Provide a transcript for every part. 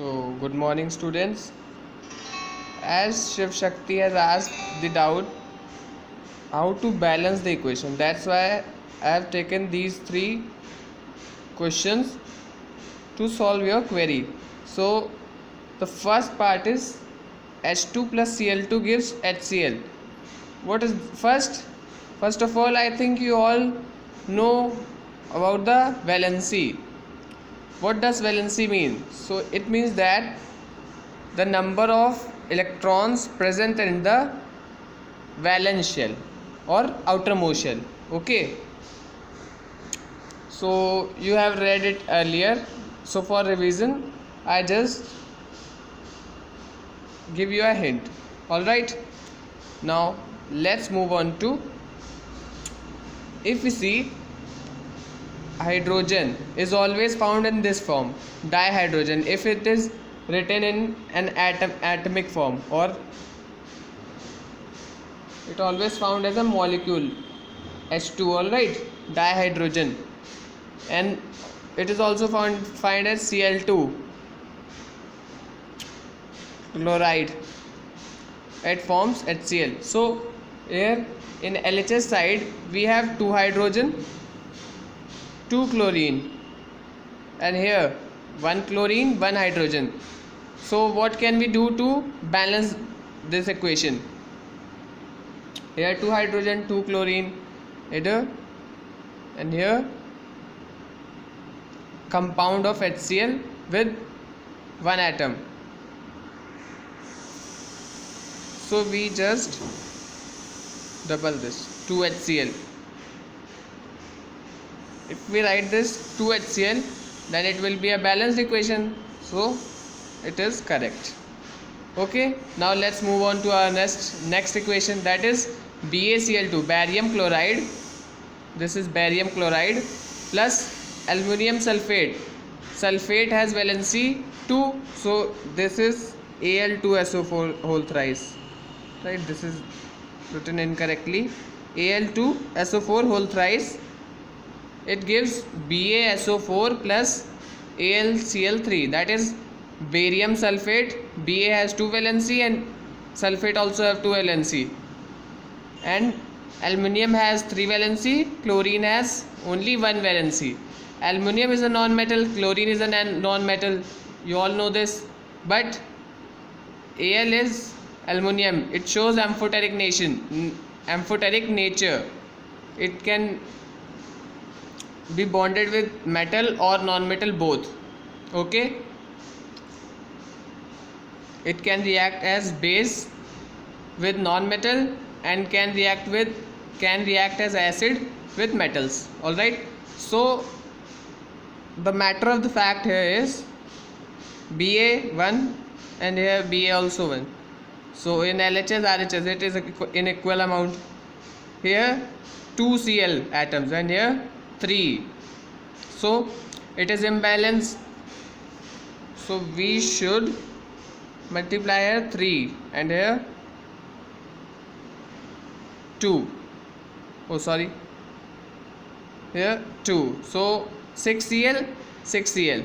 So, good morning, students. As Shiv Shakti has asked the doubt how to balance the equation, that's why I have taken these three questions to solve your query. So, the first part is H2 plus Cl2 gives HCl. What is first? First of all, I think you all know about the valency. What does valency mean? So, it means that the number of electrons present in the valence shell or outermost shell. Okay, so you have read it earlier, so for revision I just give you a hint. All right, now let's move on to, if we see, hydrogen is always found in this form, dihydrogen, if it is written in an atomic form, or it always found as a molecule H2. All right, dihydrogen. And it is also find as Cl2 chloride. It forms HCl. So here in LHS side we have 2 hydrogen, 2 chlorine, and here 1 chlorine, 1 hydrogen. So what can we do to balance this equation? Here 2 hydrogen, 2 chlorine, here, and here compound of HCl with 1 atom. So we just double this 2 HCl. If we write this 2 HCl, then it will be a balanced equation. So it is correct. Okay, now let's move on to our next equation, that is BaCl2, barium chloride. This is barium chloride plus aluminum sulfate. Sulfate has valency 2, so this is Al2SO4 whole thrice. Right, this is written incorrectly. Al2SO4 whole thrice. It gives BaSO4 plus AlCl3. That is barium sulfate. Ba has 2 valency and sulfate also have 2 valency. And aluminium has 3 valency. Chlorine has only 1 valency. Aluminium is a non-metal, chlorine is a non-metal, you all know this, but Al is aluminium, it shows amphoteric nature. It can be bonded with metal or non-metal both. Okay, it can react as base with non-metal and can react as acid with metals. All right, so the matter of the fact here is Ba 1 and here Ba also 1. So in LHS, RHS it is in equal amount. Here 2 Cl atoms and here 3. So it is imbalance. So we should multiply here 3 and here 2. Oh sorry, here 2. So 6 Cl, 6 Cl.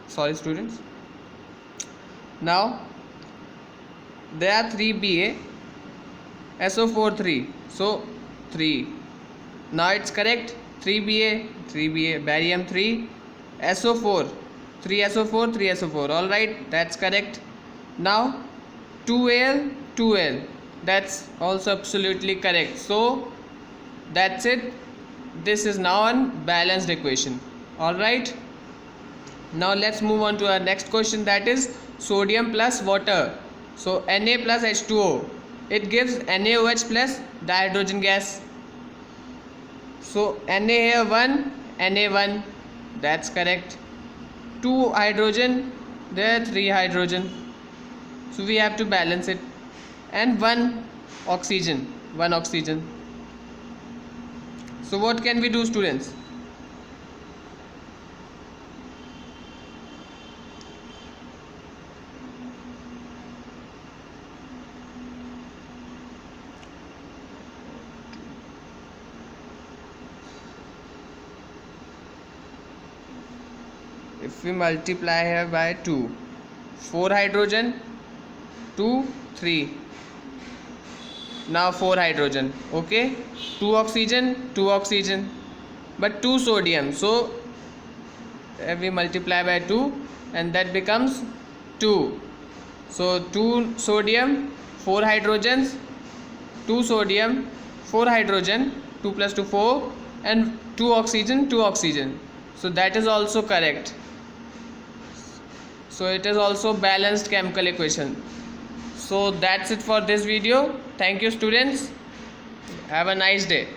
Sorry students. Now there are 3 Ba, SO4 3. So 3. Now it's correct. 3 Ba, barium 3, SO4, 3 SO4, 3 SO4. All right, that's correct. Now 2Al, 2Al. That's also absolutely correct. So that's it. This is now a balanced equation. All right, now let's move on to our next question, that is sodium plus water. So Na plus H2O, it gives NaOH plus dihydrogen gas. So Na here 1, Na 1, that's correct. 2 hydrogen, there 3 hydrogen, so we have to balance it, and 1 oxygen. So what can we do, students? if we multiply here by 2, 4 hydrogen, 2 3, now 4 hydrogen, okay, 2 oxygen, 2 oxygen, but 2 sodium, so we multiply by 2 and that becomes 2. So 2 sodium, 4 hydrogens, 2 sodium, 4 hydrogen, 2 plus 2 4, and 2 oxygen, 2 oxygen, so that is also correct. So it is also balanced chemical equation. So that's it for this video. Thank you students, have a nice day.